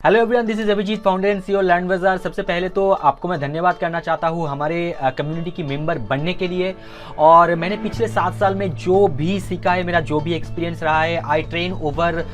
Hello everyone, this is Abhijeet, founder and CEO Learn Bazaar. सबसे पहले तो आपको मैं धन्यवाद करना चाहता हूँ हमारे कम्युनिटी की मेंबर बनने के लिए। और मैंने पिछले 7 साल में जो भी सीखा है, मेरा जो भी एक्सपीरियंस रहा है, आई ट्रेन ओवर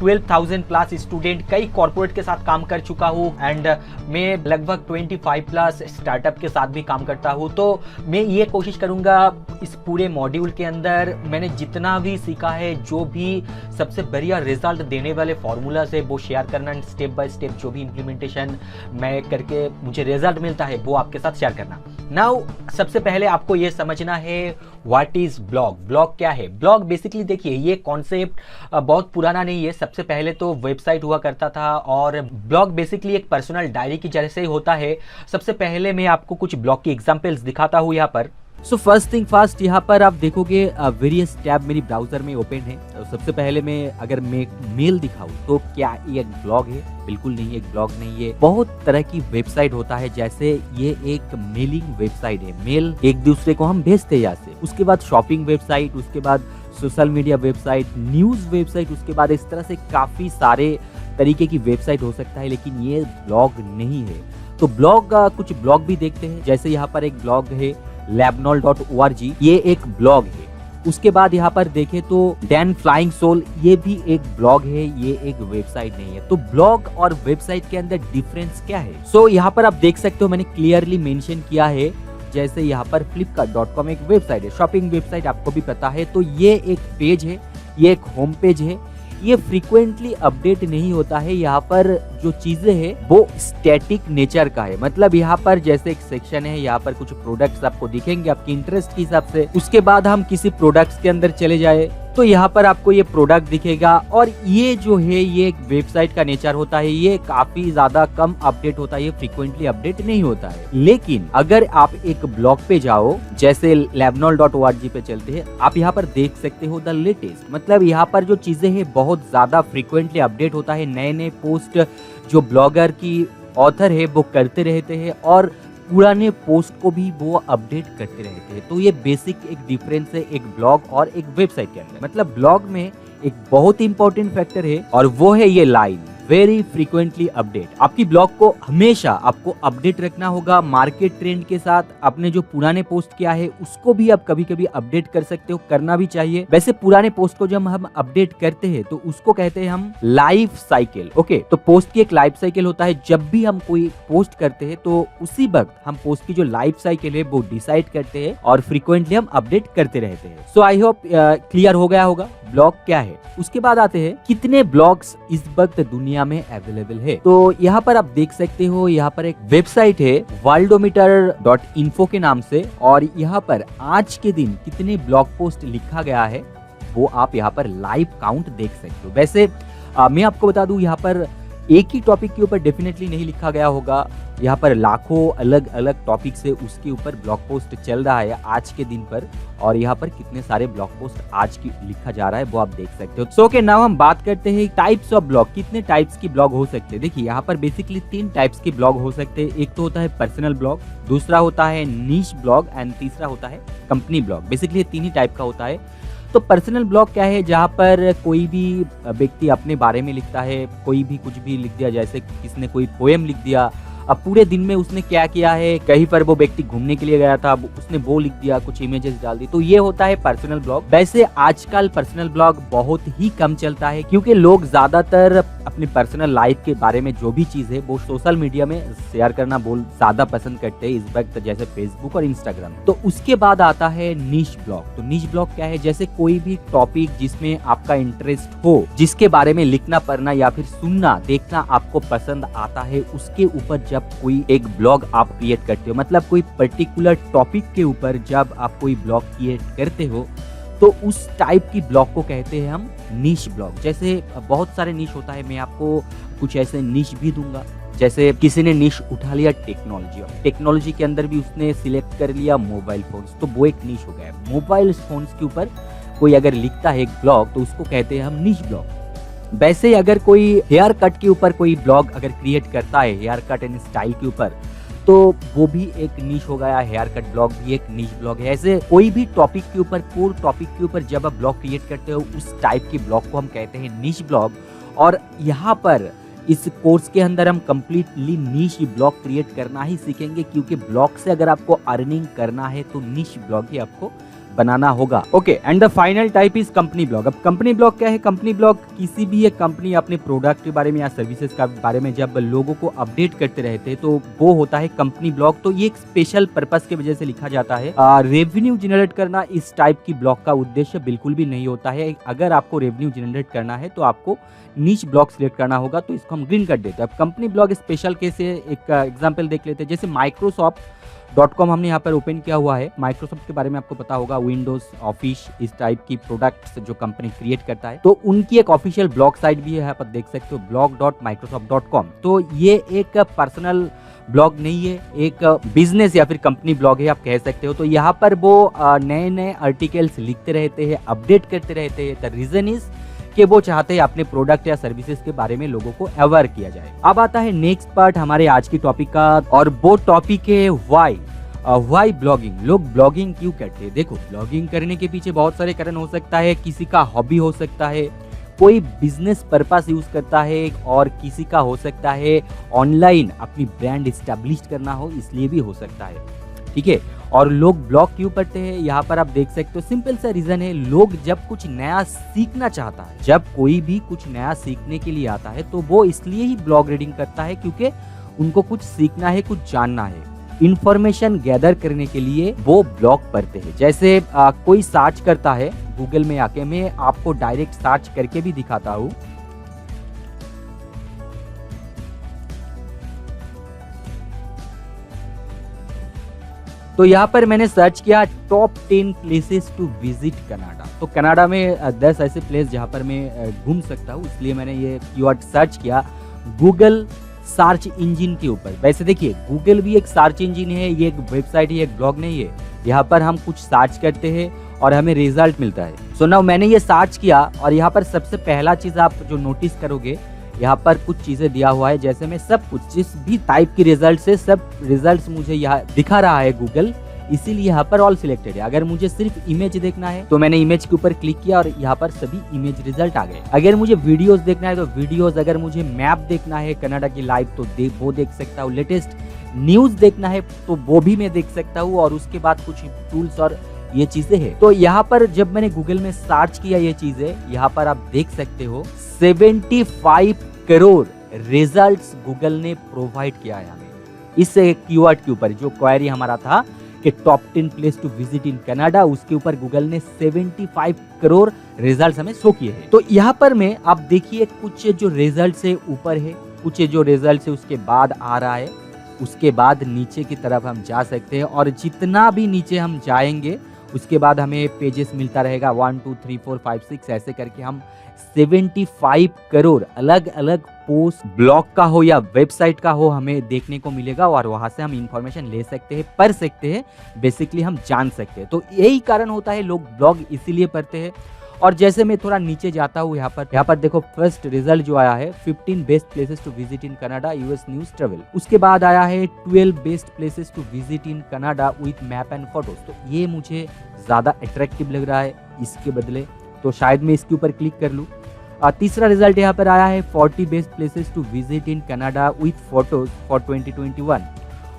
12,000 प्लस स्टूडेंट, कई कॉर्पोरेट के साथ काम कर चुका हूँ एंड मैं लगभग 25 प्लस स्टार्टअप के साथ भी काम करता हूँ। तो मैं ये कोशिश करूँगा इस पूरे मॉड्यूल के अंदर मैंने जितना भी सीखा है, जो भी सबसे बढ़िया रिजल्ट देने वाले फॉर्मूलाज है वो शेयर करना, स्टेप बाय स्टेप जो भी इम्प्लीमेंटेशन मैं करके मुझे रिजल्ट मिलता है वो आपके साथ शेयर करना। नाउ सबसे पहले आपको ये समझना है व्हाट इज ब्लॉग। ब्लॉग क्या है? ब्लॉग बेसिकली देखिए, ये कॉन्सेप्ट बहुत पुराना नहीं है। सबसे पहले तो वेबसाइट हुआ करता था और ब्लॉग बेसिकली एक पर्सनल डायरी की जैसे ही होता है। सबसे पहले मैं आपको कुछ ब्लॉग की एग्जांपल्स दिखाता हूँ यहाँ पर। सो फर्स्ट थिंग फर्स्ट, यहाँ पर आप देखोगे वेरियस टैब मेरी ब्राउजर में ओपन है। सबसे पहले मैं अगर मैं मेल दिखाऊं तो क्या ये एक ब्लॉग है? बिल्कुल नहीं, एक ब्लॉग नहीं है। बहुत तरह की वेबसाइट होता है, जैसे ये एक मेलिंग वेबसाइट है। मेल एक दूसरे को हम भेजते हैं यहाँ से। उसके बाद शॉपिंग वेबसाइट, उसके बाद social media website, news website, उसके बाद इस तरह से काफी सारे तरीके की वेबसाइट हो सकता है, लेकिन ये ब्लॉग नहीं है। तो ब्लॉग कुछ ब्लॉग भी देखते हैं, जैसे यहाँ पर एक ब्लॉग है labnol.org, ये एक ब्लॉग है। उसके बाद यहाँ पर देखें तो डैन फ्लाइंग सोल, ये भी एक ब्लॉग है, ये एक वेबसाइट नहीं है। तो ब्लॉग और वेबसाइट के अंदर डिफरेंस क्या है? सो यहाँ पर आप देख सकते हो, मैंने क्लियरली मेंशन किया है। जैसे यहाँ पर flipkart.com एक वेबसाइट है, शॉपिंग वेबसाइट, आपको भी पता है। तो ये एक पेज है, ये एक होम पेज है। ये फ्रीक्वेंटली अपडेट नहीं होता है। यहाँ पर जो चीजें हैं वो स्टैटिक नेचर का है। मतलब यहाँ पर जैसे एक सेक्शन है, यहाँ पर कुछ प्रोडक्ट्स आपको दिखेंगे आपकी इंटरेस्ट के हिसाब से। उसके बाद हम किसी प्रोडक्ट्स के अंदर चले जाए तो यहाँ पर आपको ये प्रोडक्ट दिखेगा। और ये जो है ये एक वेबसाइट का नेचर होता है, ये काफी ज्यादा कम अपडेट होता है, ये फ्रीक्वेंटली अपडेट नहीं होता है। लेकिन अगर आप एक ब्लॉग पे जाओ, जैसे labnol.org पे चलते हैं, आप यहाँ पर देख सकते हो द लेटेस्ट। मतलब यहाँ पर जो चीजें हैं बहुत ज्यादा फ्रीक्वेंटली अपडेट होता है। नए नए पोस्ट जो ब्लॉगर की ऑथर है वो करते रहते हैं और पुराने पोस्ट को भी वो अपडेट करते रहते हैं। तो ये बेसिक एक डिफरेंस है एक ब्लॉग और एक वेबसाइट के अंदर। मतलब ब्लॉग में एक बहुत इंपॉर्टेंट फैक्टर है और वो है ये लाइन, वेरी फ्रीक्वेंटली अपडेट। आपकी ब्लॉग को हमेशा आपको अपडेट रखना होगा मार्केट ट्रेंड के साथ। आपने जो पुराने पोस्ट किया है उसको भी आप कभी कभी अपडेट कर सकते हो, करना भी चाहिए। वैसे पुराने पोस्ट को जब हम अपडेट करते हैं तो उसको कहते हैं हम लाइफ साइकिल। ओके, तो पोस्ट की एक लाइफ साइकिल होता है। जब भी हम कोई पोस्ट करते हैं तो उसी वक्त हम पोस्ट की जो लाइफ साइकिल है वो डिसाइड करते हैं और फ्रीक्वेंटली हम अपडेट करते रहते हैं। सो आई होप क्लियर हो गया होगा ब्लॉग क्या है। उसके बाद आते हैं कितने ब्लॉग्स इस वक्त दुनिया में अवेलेबल है। तो यहाँ पर आप देख सकते हो, यहाँ पर एक वेबसाइट है worldometer.info के नाम से, और यहाँ पर आज के दिन कितने ब्लॉग पोस्ट लिखा गया है वो आप यहाँ पर लाइव काउंट देख सकते हो। वैसे मैं आपको बता दूं, यहाँ पर एक ही टॉपिक के ऊपर डेफिनेटली नहीं लिखा गया होगा। यहाँ पर लाखों अलग अलग टॉपिक से उसके ऊपर ब्लॉग पोस्ट चल रहा है आज के दिन पर, और यहाँ पर कितने सारे ब्लॉग पोस्ट आज की लिखा जा रहा है वो आप देख सकते हो। सो के नाउ हम बात करते हैं टाइप्स ऑफ ब्लॉग। कितने टाइप्स की ब्लॉग हो सकते हैं? देखिए यहाँ पर बेसिकली 3 टाइप्स के ब्लॉग हो सकते हैं। एक तो होता है पर्सनल ब्लॉग, दूसरा होता है नीश ब्लॉग एंड तीसरा होता है कंपनी ब्लॉग। बेसिकली 3 ही टाइप का होता है। तो पर्सनल ब्लॉग क्या है? जहाँ पर कोई भी व्यक्ति अपने बारे में लिखता है, कोई भी कुछ भी लिख दिया, जैसे किसने कोई पोएम लिख दिया, अब पूरे दिन में उसने क्या किया है, कहीं पर वो व्यक्ति घूमने के लिए गया था, उसने वो लिख दिया, कुछ इमेजेस डाल दी। तो ये होता है पर्सनल ब्लॉग। वैसे आजकल पर्सनल ब्लॉग बहुत ही कम चलता है, क्योंकि लोग ज्यादातर अपनी पर्सनल लाइफ के बारे में जो भी चीज है वो सोशल मीडिया में शेयर करना ज्यादा पसंद करते हैं इस वक्त, जैसे फेसबुक और इंस्टाग्राम। तो उसके बाद आता है नीश ब्लॉग। तो नीश ब्लॉग क्या है? जैसे कोई भी टॉपिक जिसमें आपका इंटरेस्ट हो, जिसके बारे में लिखना पढ़ना या फिर सुनना देखना आपको पसंद आता है, उसके ऊपर जब कोई एक ब्लॉग आप क्रिएट करते हो, मतलब कोई पर्टिकुलर टॉपिक के ऊपर जब आप कोई ब्लॉग क्रिएट करते हो, तो उस टाइप की ब्लॉग को कहते हैं हम नीश ब्लॉग। जैसे बहुत सारे नीश होता है, मैं आपको कुछ ऐसे नीश भी दूंगा। जैसे किसी ने नीश उठा लिया टेक्नोलॉजी, और टेक्नोलॉजी के अंदर भी उसने सिलेक्ट कर लिया मोबाइल फोन्स, तो वो एक नीश हो गया। मोबाइल फोन्स के ऊपर कोई अगर लिखता है एक ब्लॉग तो उसको कहते हैं हम नीश ब्लॉग। वैसे अगर कोई हेयर कट के ऊपर कोई ब्लॉग अगर क्रिएट करता है, हेयर कट एंड स्टाइल के ऊपर, तो वो भी एक नीश हो गया। हेयर कट ब्लॉग भी एक नीश ब्लॉग है। ऐसे कोई भी टॉपिक के ऊपर, कोर टॉपिक के ऊपर जब आप ब्लॉग क्रिएट करते हो, उस टाइप के ब्लॉग को हम कहते हैं नीश ब्लॉग। और यहाँ पर इस कोर्स के अंदर हम कंप्लीटली निश ब्लॉग क्रिएट करना ही सीखेंगे, क्योंकि ब्लॉग से अगर आपको अर्निंग करना है तो निश ब्लॉग ही आपको बनाना होगा। Okay, and the final type is company blog. अब कंपनी ब्लॉग क्या है? कंपनी ब्लॉग किसी भी एक कंपनी अपने प्रोडक्ट के बारे में या सर्विसेज के बारे में जब लोगों को अपडेट करते रहते हैं तो वो होता है कंपनी ब्लॉग। तो ये एक स्पेशल पर्पस की वजह से लिखा जाता है। रेवेन्यू जनरेट करना इस टाइप की ब्लॉग का उद्देश्य बिल्कुल भी नहीं होता है। अगर आपको रेवेन्यू जनरेट करना है तो आपको नीच ब्लॉग सिलेक्ट करना होगा, तो इसको हम ग्रीन कर देते हैं। अब कंपनी ब्लॉग स्पेशल केस है, एक एग्जाम्पल देख लेते हैं। जैसे Microsoft.com हमने यहाँ पर ओपन किया हुआ है। माइक्रोसॉफ्ट के बारे में आपको पता होगा, विंडोज, ऑफिस, इस टाइप की प्रोडक्ट्स जो कंपनी क्रिएट करता है, तो उनकी एक ऑफिशियल ब्लॉग साइट भी है, यहाँ पर देख सकते हो blog.microsoft.com। तो ये एक पर्सनल ब्लॉग नहीं है, एक बिजनेस या फिर कंपनी ब्लॉग है, आप कह सकते हो। तो यहाँ पर वो नए नए आर्टिकल्स लिखते रहते हैं, अपडेट करते रहते हैं। द रीजन इज कि वो चाहते हैं अपने प्रोडक्ट या सर्विसेज के बारे में लोगों को अवेयर किया जाए। अब आता है नेक्स्ट पार्ट हमारे आज की टॉपिक का, और वो टॉपिक है व्हाई ब्लॉगिंग। लोग ब्लॉगिंग क्यों करते हैं? देखो, ब्लॉगिंग करने के पीछे बहुत सारे कारण हो सकता है। किसी का हॉबी हो सकता है, कोई बिजनेस पर्पस यूज करता है, और किसी का हो सकता है ऑनलाइन अपनी ब्रांड एस्टैब्लिश करना हो, इसलिए भी हो सकता है। ठीक है, और लोग ब्लॉग क्यों पढ़ते हैं? यहाँ पर आप देख सकते हो, सिंपल सा रीजन है, लोग जब कुछ नया सीखना चाहता है, जब कोई भी कुछ नया सीखने के लिए आता है तो वो इसलिए ही ब्लॉग रीडिंग करता है, क्योंकि उनको कुछ सीखना है, कुछ जानना है, इंफॉर्मेशन गैदर करने के लिए वो ब्लॉग पढ़ते हैं। जैसे कोई सर्च करता है गूगल में आके, मैं आपको डायरेक्ट सर्च करके भी दिखाता हूँ। तो यहाँ पर मैंने सर्च किया top 10 places to visit Canada. तो कनाडा में 10 ऐसे प्लेस जहाँ पर मैं घूम सकता हूँ, इसलिए मैंने ये कीवर्ड सर्च किया गूगल सर्च इंजन के ऊपर। वैसे देखिए, गूगल भी एक सर्च इंजन है, ये एक वेबसाइट है, एक ब्लॉग नहीं है। यहाँ पर हम कुछ सर्च करते हैं और हमें रिजल्ट मिलता है। सो नाउ मैंने ये सर्च किया, और यहाँ पर सबसे पहला चीज आप जो नोटिस करोगे, यहाँ पर कुछ चीजें दिया हुआ है। जैसे मैं सब कुछ, जिस भी टाइप की रिजल्ट से सब रिजल्ट्स मुझे यहाँ दिखा रहा है गूगल, इसीलिए यहाँ पर ऑल सिलेक्टेड है। अगर मुझे सिर्फ इमेज देखना है तो मैंने इमेज के ऊपर क्लिक किया और यहाँ पर सभी इमेज रिजल्ट आ गए। अगर मुझे वीडियोस देखना है तो वीडियोस, अगर मुझे मैप देखना है कनाडा की लाइव तो वो देख सकता हूँ। लेटेस्ट न्यूज देखना है तो वो भी मैं देख सकता हूँ, और उसके बाद कुछ टूल्स और ये चीजें हैं। तो यहाँ पर जब मैंने गूगल में सर्च किया ये चीजें, यहाँ पर आप देख सकते हो 75 करोड़ रिजल्ट्स गूगल ने प्रोवाइड किया है हमें इस कीवर्ड के ऊपर। जो क्वेरी हमारा था कि top 10 place to visit in Canada, उसके ऊपर गूगल ने 75 करोड़ रिजल्ट्स हमें शो किए हैं। तो यहाँ पर में आप देखिए, कुछ जो रिजल्ट है ऊपर है, कुछ जो रिजल्ट है उसके बाद आ रहा है, उसके बाद नीचे की तरफ हम जा सकते हैं, और जितना भी नीचे हम जाएंगे उसके बाद हमें पेजेस मिलता रहेगा 1 2 3 4 5 6 ऐसे करके हम 75 करोड़ अलग अलग पोस्ट ब्लॉग का हो या वेबसाइट का हो हमें देखने को मिलेगा, और वहां से हम इंफॉर्मेशन ले सकते हैं, पढ़ सकते हैं, बेसिकली हम जान सकते हैं। तो यही कारण होता है लोग ब्लॉग इसीलिए पढ़ते हैं। और जैसे मैं थोड़ा नीचे जाता हूँ, यहाँ पर देखो फर्स्ट रिजल्ट जो आया है 15 best places to visit in Canada US news travel. उसके बाद आया है 12 best places to visit in Canada with map and photos. तो ये मुझे ज्यादा अट्रैक्टिव लग रहा है इसके बदले, तो शायद मैं इसके ऊपर क्लिक कर लूँ। तीसरा रिजल्ट यहाँ पर आया है 40 best places to visit in Canada with photos for 2021।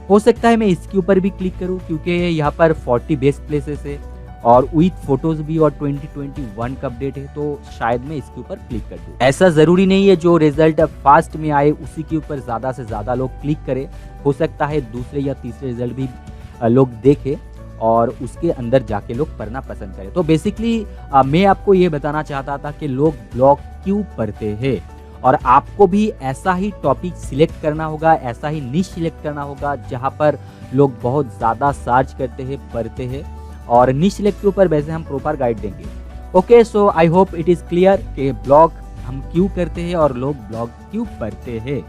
हो सकता है मैं इसके ऊपर भी क्लिक करूँ, क्योंकि यहाँ पर 40 बेस्ट प्लेसेस है और विथ फोटोज भी, और 2021 का अपडेट है, तो शायद मैं इसके ऊपर क्लिक कर दूं। ऐसा जरूरी नहीं है जो रिजल्ट फास्ट में आए उसी के ऊपर ज्यादा से ज्यादा लोग क्लिक करें। हो सकता है दूसरे या तीसरे रिजल्ट भी लोग देखें और उसके अंदर जाके लोग पढ़ना पसंद करें। तो बेसिकली मैं आपको ये बताना चाहता था कि लोग ब्लॉग क्यों पढ़ते हैं, और आपको भी ऐसा ही टॉपिक सिलेक्ट करना होगा, ऐसा ही निश सिलेक्ट करना होगा जहाँ पर लोग बहुत ज़्यादा सर्च करते हैं, पढ़ते हैं, और निश सिलेक्ट के ऊपर वैसे हम प्रॉपर गाइड देंगे। Okay, so I hope it is clear कि ब्लॉग हम क्यों करते हैं और लोग ब्लॉग क्यों पढ़ते हैं।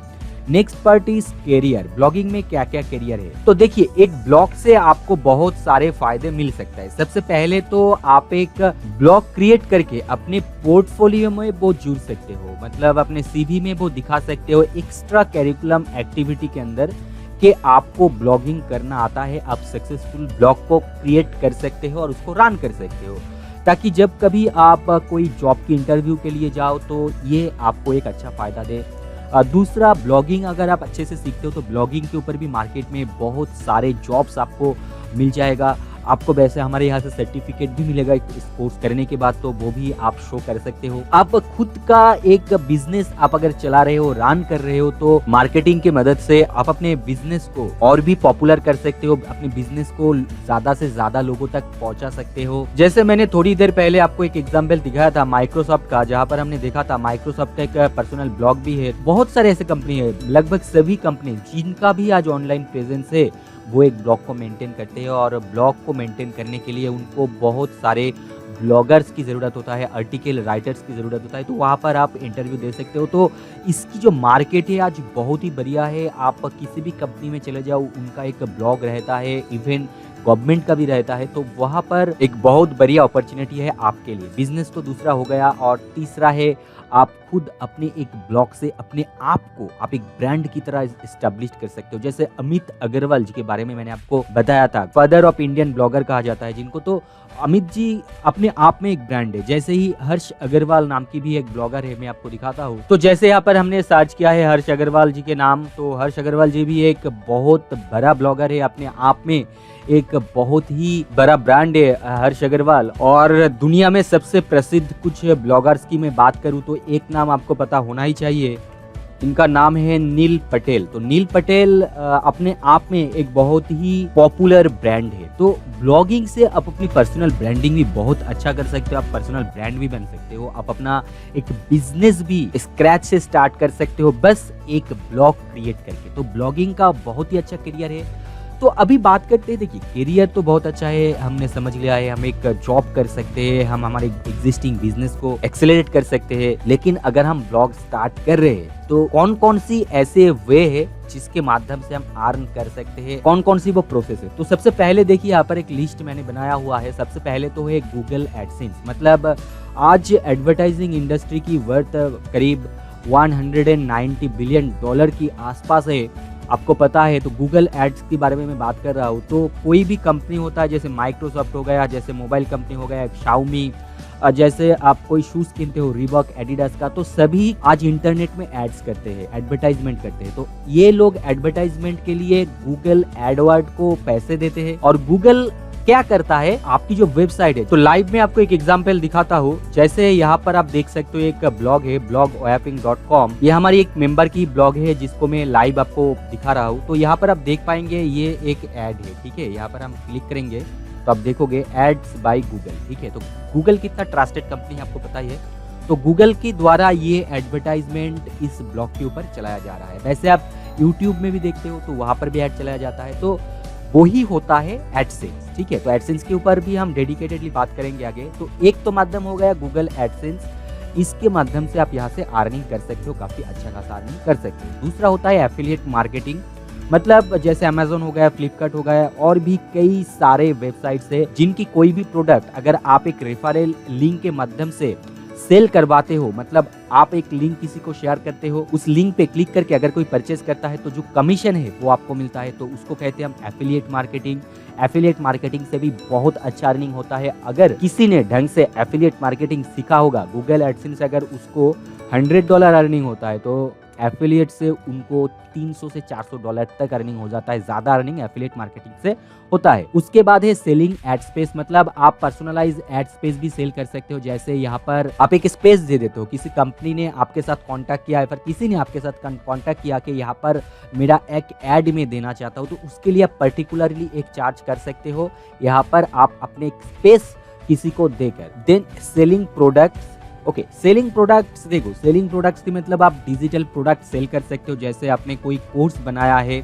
Next part is career. Blogging में क्या क्या कैरियर है? तो देखिए, एक ब्लॉग से आपको बहुत सारे फायदे मिल सकता है। सबसे पहले तो आप एक ब्लॉग क्रिएट करके अपने पोर्टफोलियो में वो जुड़ सकते हो, मतलब अपने सीवी में वो दिखा सकते हो एक्स्ट्रा करिकुलम एक्टिविटी के अंदर कि आपको ब्लॉगिंग करना आता है, आप सक्सेसफुल ब्लॉग को क्रिएट कर सकते हो और उसको रन कर सकते हो, ताकि जब कभी आप कोई जॉब की इंटरव्यू के लिए जाओ तो ये आपको एक अच्छा फायदा दे। दूसरा ब्लॉगिंग अगर आप अच्छे से सीखते हो तो ब्लॉगिंग के ऊपर भी मार्केट में बहुत सारे जॉब्स आपको मिल जाएगा। आपको वैसे हमारे यहाँ से सर्टिफिकेट भी मिलेगा इस कोर्स करने के बाद, तो वो भी आप शो कर सकते हो। आप खुद का एक बिजनेस आप अगर चला रहे हो, रन कर रहे हो, तो मार्केटिंग की मदद से आप अपने बिजनेस को और भी पॉपुलर कर सकते हो, अपने बिजनेस को ज्यादा से ज्यादा लोगों तक पहुंचा सकते हो। जैसे मैंने थोड़ी देर पहले आपको एक एग्जाम्पल दिखाया था माइक्रोसॉफ्ट का, जहाँ पर हमने देखा था माइक्रोसॉफ्ट का एक पर्सनल ब्लॉग भी है। बहुत सारे ऐसे कंपनी है, लगभग सभी कंपनी जिनका भी आज ऑनलाइन प्रेजेंस है वो एक ब्लॉग को मेंटेन करते हैं, और ब्लॉग को मेंटेन करने के लिए उनको बहुत सारे ब्लॉगर्स की ज़रूरत होता है, आर्टिकल राइटर्स की ज़रूरत होता है, तो वहाँ पर आप इंटरव्यू दे सकते हो। तो इसकी जो मार्केट है आज बहुत ही बढ़िया है। आप किसी भी कंपनी में चले जाओ, उनका एक ब्लॉग रहता है, इवन गवर्नमेंट का भी रहता है, तो वहाँ पर एक बहुत बढ़िया अपॉर्चुनिटी है आपके लिए। बिजनेस तो दूसरा हो गया, और तीसरा है आप खुद अपने एक ब्लॉग से अपने आप को आप एक ब्रांड की तरह एस्टेब्लिश कर सकते हो। जैसे अमित अग्रवाल जी के बारे में मैंने आपको बताया था, फादर ऑफ इंडियन ब्लॉगर कहा जाता है जिनको, तो अमित जी अपने आप में एक ब्रांड है। जैसे ही हर्ष अग्रवाल नाम की भी एक ब्लॉगर है, मैं आपको दिखाता हूँ। तो जैसे यहाँ पर हमने सर्च किया है हर्ष अग्रवाल जी के नाम, तो हर्ष अग्रवाल जी भी एक बहुत बड़ा ब्लॉगर है, अपने आप में एक बहुत ही बड़ा ब्रांड है हर्ष अग्रवाल। और दुनिया में सबसे प्रसिद्ध कुछ ब्लॉगर्स की मैं बात करूं तो एक नाम आपको पता होना ही चाहिए, इनका नाम है नील पटेल। तो नील पटेल अपने आप में एक बहुत ही पॉपुलर ब्रांड है। तो ब्लॉगिंग से आप अपनी पर्सनल ब्रांडिंग भी बहुत अच्छा कर सकते हो, आप पर्सनल ब्रांड भी बन सकते हो, आप अपना एक बिजनेस भी स्क्रैच से स्टार्ट कर सकते हो, बस एक ब्लॉग क्रिएट करके। तो ब्लॉगिंग का बहुत ही अच्छा करियर है। तो अभी बात करते हैं, देखिए करियर तो बहुत अच्छा है, हमने समझ लिया है, हम एक जॉब कर सकते हैं, हम हमारे एग्जिस्टिंग बिजनेस को एक्सेलरेट कर सकते हैं। लेकिन अगर हम ब्लॉग स्टार्ट कर रहे हैं तो कौन कौन सी ऐसे वे है जिसके माध्यम से हम अर्न कर सकते हैं, कौन कौन सी वो प्रोसेस है। तो सबसे पहले देखिए यहाँ पर एक लिस्ट मैंने बनाया हुआ है। सबसे पहले तो है गूगल एडसेंस। मतलब आज एडवर्टाइजिंग इंडस्ट्री की वर्थ करीब 190 बिलियन डॉलर की आसपास है, आपको पता है। तो गूगल एड्स के बारे में मैं बात कर रहा हूँ। तो कोई भी कंपनी होता है, जैसे माइक्रोसॉफ्ट हो गया, जैसे मोबाइल कंपनी हो गया शाओमी, जैसे आप कोई शूज किनते हो रिबॉक एडिडास का, तो सभी आज इंटरनेट में एड्स करते हैं, एडवर्टाइजमेंट करते हैं। तो ये लोग एडवर्टाइजमेंट के लिए गूगल एडवर्ड को पैसे देते हैं, और गूगल क्या करता है, आपकी जो वेबसाइट है। तो लाइव में आपको एक एग्जांपल दिखाता हूँ। जैसे यहाँ पर आप देख सकते हो एक ब्लॉग है blogoyapping.com, ये हमारी एक मेंबर की ब्लॉग है जिसको मैं लाइव आपको दिखा रहा हूँ। तो यहाँ पर आप देख पाएंगे ये एक एड है, ठीक है। यहाँ पर हम क्लिक करेंगे तो आप देखोगे एड्स बाय गूगल, ठीक है। तो गूगल कितना ट्रस्टेड कंपनी है आपको पता ही है। तो गूगल के द्वारा ये एडवर्टाइजमेंट इस ब्लॉग के ऊपर चलाया जा रहा है। वैसे आप यूट्यूब में भी देखते हो तो वहां पर भी एड चलाया जाता है। तो वही होता है एडसेंस, ठीक है। तो एडसेंस के ऊपर भी हम डेडिकेटेडली बात करेंगे आगे। तो एक तो माध्यम हो गया गूगल एडसेंस, इसके माध्यम से आप यहाँ से अर्निंग कर सकते हो, काफी अच्छा खासा अर्निंग कर सकते हो। दूसरा होता है एफिलिएट मार्केटिंग। मतलब जैसे अमेजोन हो गया, फ्लिपकार्ट हो गया, और भी कई सारे वेबसाइट्स है जिनकी कोई भी प्रोडक्ट अगर आप एक रेफरल लिंक के माध्यम से सेल करवाते हो, मतलब आप एक लिंक किसी को शेयर करते हो, उस लिंक पे क्लिक करके अगर कोई परचेज करता है तो जो कमीशन है वो आपको मिलता है। तो उसको कहते हैं हम एफिलिएट मार्केटिंग। एफिलिएट मार्केटिंग से भी बहुत अच्छा अर्निंग होता है। अगर किसी ने ढंग से एफिलिएट मार्केटिंग सीखा होगा, गूगल एडसेंस से अगर उसको $100 अर्निंग होता है, तो एफिलिएट से उनको 300 से $400 तक अर्निंग हो जाता है। ज्यादा अर्निंग एफिलिएट मार्केटिंग से होता है। उसके बाद है सेलिंग एड स्पेस। मतलब आप पर्सनलाइज एड स्पेस भी सेल कर सकते हो। जैसे यहाँ पर आप एक स्पेस दे देते हो, किसी कंपनी ने आपके साथ कांटेक्ट किया है, फिर किसी ने आपके साथ कांटेक्ट किया कि यहाँ पर मेरा एक एड में देना चाहता हूँ, तो उसके लिए आप पर्टिकुलरली एक चार्ज कर सकते हो। यहाँ पर आप अपने एक स्पेस किसी को देकर then selling products. Okay, selling products, देखो सेलिंग प्रोडक्ट्स की मतलब आप डिजिटल प्रोडक्ट सेल कर सकते हो। जैसे आपने कोई कोर्स बनाया है,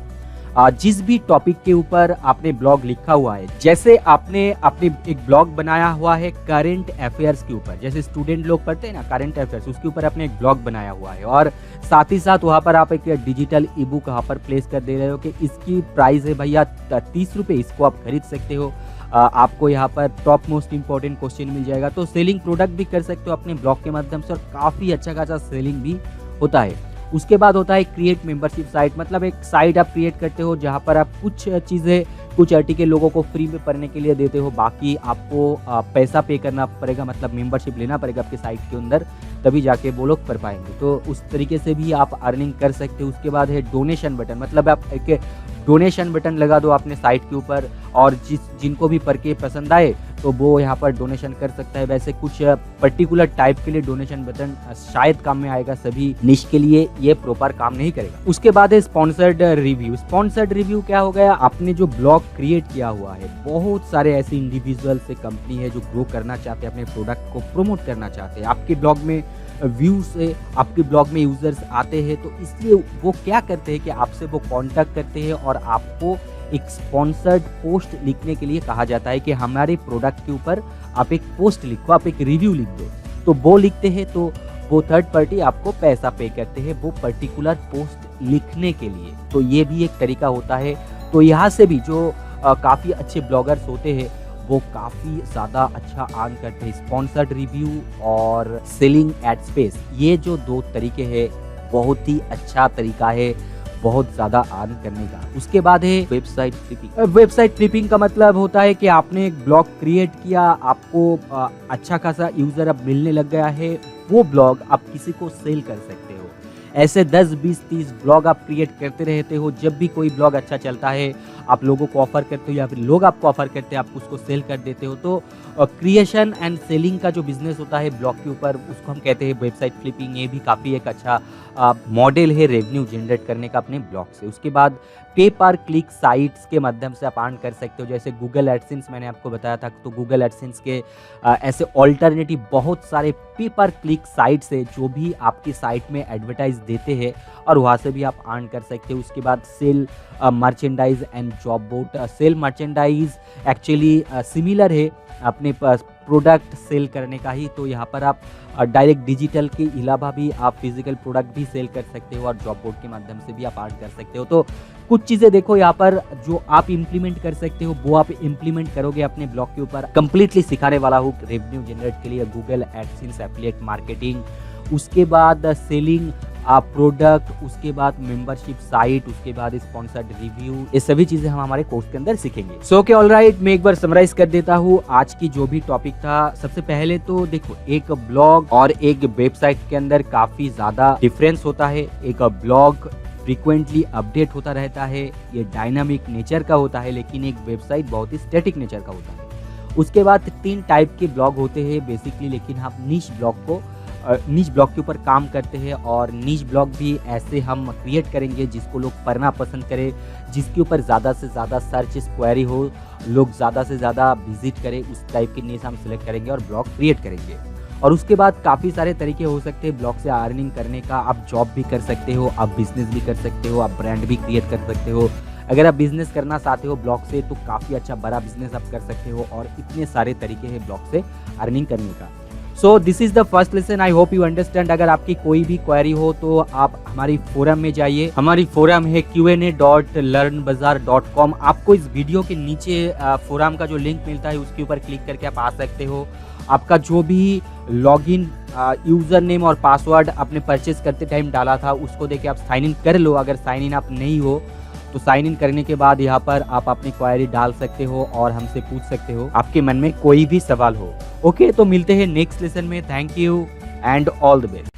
जिस भी टॉपिक के ऊपर आपने ब्लॉग लिखा हुआ है, जैसे आपने अपने एक ब्लॉग बनाया हुआ है करंट अफेयर्स के ऊपर, जैसे स्टूडेंट लोग पढ़ते हैं ना करंट अफेयर्स, उसके ऊपर आपने एक ब्लॉग बनाया हुआ है, और साथ ही साथ वहाँ पर आप एक डिजिटल ई बुक वहाँ पर प्लेस कर दे रहे हो कि इसकी प्राइस है भैया 30 रुपये, इसको आप खरीद सकते हो। आपको यहाँ पर टॉप मोस्ट इंपॉर्टेंट क्वेश्चन मिल जाएगा। तो सेलिंग प्रोडक्ट भी कर सकते हो अपने ब्लॉग के माध्यम से, और काफ़ी अच्छा खासा सेलिंग भी होता है। उसके बाद होता है क्रिएट मेंबरशिप साइट। मतलब एक साइट आप क्रिएट करते हो जहाँ पर आप कुछ चीज़ें, कुछ आर्टिकल लोगों को फ्री में पढ़ने के लिए देते हो, बाकी आपको पैसा पे करना पड़ेगा, मतलब मेंबरशिप लेना पड़ेगा आपके साइट के अंदर, तभी जाके वो लोग कर पाएंगे। तो उस तरीके से भी आप अर्निंग कर सकते हो। उसके बाद है डोनेशन बटन, मतलब आप एक डोनेशन बटन लगा दो अपने साइट के ऊपर और जिनको भी पढ़ के पसंद आए तो वो यहाँ पर डोनेशन कर सकता है। वैसे कुछ पर्टिकुलर टाइप के लिए डोनेशन बटन शायद काम में आएगा, सभी निश के लिए ये प्रॉपर काम नहीं करेगा। उसके बाद है स्पॉन्सर्ड रिव्यू। स्पॉन्सर्ड रिव्यू क्या हो गया, आपने जो ब्लॉग क्रिएट किया हुआ है, बहुत सारे ऐसे इंडिविजुअल से कंपनी है जो ग्रो करना चाहते हैं, अपने प्रोडक्ट को प्रमोट करना चाहते हैं, आपके ब्लॉग में व्यूज से आपके ब्लॉग में यूजर्स आते हैं, तो इसलिए वो क्या करते हैं कि आपसे वो कांटेक्ट करते हैं और आपको एक स्पॉन्सर्ड पोस्ट लिखने के लिए कहा जाता है कि हमारे प्रोडक्ट के ऊपर आप एक पोस्ट लिखो, आप एक रिव्यू लिख दो। तो वो लिखते हैं तो वो थर्ड पार्टी आपको पैसा पे करते हैं वो पर्टिकुलर पोस्ट लिखने के लिए। तो ये भी एक तरीका होता है। तो यहाँ से भी जो काफ़ी अच्छे ब्लॉगर्स होते हैं वो काफ़ी ज़्यादा अच्छा अर्न करते हैं। स्पॉन्सर्ड रिव्यू और सेलिंग एड स्पेस, ये जो दो तरीके हैं बहुत ही अच्छा तरीका है बहुत ज़्यादा अर्न करने का। उसके बाद है वेबसाइट फ्लिपिंग। वेबसाइट फ्लिपिंग का मतलब होता है कि आपने एक ब्लॉग क्रिएट किया, आपको अच्छा खासा यूज़र अब मिलने लग गया है, वो ब्लॉग आप किसी को सेल कर सकते हो। ऐसे 10, 20, 30 ब्लॉग आप क्रिएट करते रहते हो। जब भी कोई ब्लॉग अच्छा चलता है आप लोगों को ऑफर करते हो या फिर लोग आपको ऑफर करते हैं, आप उसको सेल कर देते हो। तो क्रिएशन एंड सेलिंग का जो बिजनेस होता है ब्लॉग के ऊपर, उसको हम कहते हैं वेबसाइट फ्लिपिंग। ये भी काफ़ी एक अच्छा मॉडल है रेवेन्यू जनरेट करने का अपने ब्लॉग से। उसके बाद पे पर क्लिक साइट्स के माध्यम से आप अर्न कर सकते हो, जैसे गूगल एडसेंस मैंने आपको बताया था। तो गूगल एडसेंस के ऐसे ऑल्टरनेटिव बहुत सारे पे पर क्लिक साइट्स है जो भी आपकी साइट में एडवर्टाइज देते हैं और वहाँ से भी आप अर्न कर सकते हो। उसके बाद sell merchandise and job board. Sell merchandise actually similar है अपने प्रोडक्ट सेल करने का ही। तो यहाँ पर आप डायरेक्ट डिजिटल के अलावा भी आप फिजिकल प्रोडक्ट भी सेल कर सकते हो और जॉब बोर्ड के माध्यम से भी आप अर्न कर सकते हो। तो कुछ चीज़ें देखो यहाँ पर जो आप इम्प्लीमेंट कर सकते हो वो आप इम्प्लीमेंट करोगे अपने ब्लॉग के ऊपर। कंप्लीटली सिखाने वाला हूँ रेवेन्यू जनरेट के लिए गूगल एडसेंस, एफिलिएट मार्केटिंग, उसके बाद सेलिंग प्रोडक्ट, उसके बाद मेंबरशिप साइट, उसके बाद स्पॉन्सर्ड रिव्यू। ये सभी चीजें हम हमारे कोर्स के अंदर सीखेंगे। सो ओके ऑलराइट, मैं एक बार समराइज कर देता हूँ आज की जो भी टॉपिक था। सबसे पहले तो देखो, एक ब्लॉग और एक वेबसाइट के अंदर काफी ज्यादा डिफरेंस होता है। एक ब्लॉग फ्रीक्वेंटली अपडेट होता रहता है, ये डायनामिक नेचर का होता है, लेकिन एक वेबसाइट बहुत ही स्टैटिक नेचर का होता है। उसके बाद 3 टाइप के ब्लॉग होते हैं बेसिकली, लेकिन हम नीश ब्लॉग के ऊपर काम करते हैं और नीश ब्लॉग भी ऐसे हम क्रिएट करेंगे जिसको लोग पढ़ना पसंद करें, जिसके ऊपर ज़्यादा से ज़्यादा सर्च क्वेरी हो, लोग ज़्यादा से ज़्यादा विजिट करें, उस टाइप की नीश हम सिलेक्ट करेंगे और ब्लॉग क्रिएट करेंगे। और उसके बाद काफ़ी सारे तरीके हो सकते हैं ब्लॉग से अर्निंग करने का। आप जॉब भी कर सकते हो, आप बिजनेस भी कर सकते हो, आप ब्रांड भी क्रिएट कर सकते हो। अगर आप बिजनेस करना चाहते हो ब्लॉग से तो काफ़ी अच्छा बड़ा बिजनेस आप कर सकते हो और इतने सारे तरीके हैं ब्लॉग से अर्निंग करने का। So this is the first lesson, I hope you understand. अगर आपकी कोई भी क्वेरी हो तो आप हमारी फोरम में जाइए। हमारी फोरम है qa.learnbazaar.com। आपको इस वीडियो के नीचे फोरम का जो लिंक मिलता है उसके ऊपर क्लिक करके आप आ सकते हो। आपका जो भी लॉगिन यूजर नेम और पासवर्ड आपने परचेज करते टाइम डाला था उसको देके आप साइन इन कर लो। अगर साइन इन आप नहीं हो तो साइन इन करने के बाद यहाँ पर आप अपनी क्वेरी डाल सकते हो और हमसे पूछ सकते हो आपके मन में कोई भी सवाल हो। ओके, तो मिलते हैं नेक्स्ट लेसन में। Thank you and all the best.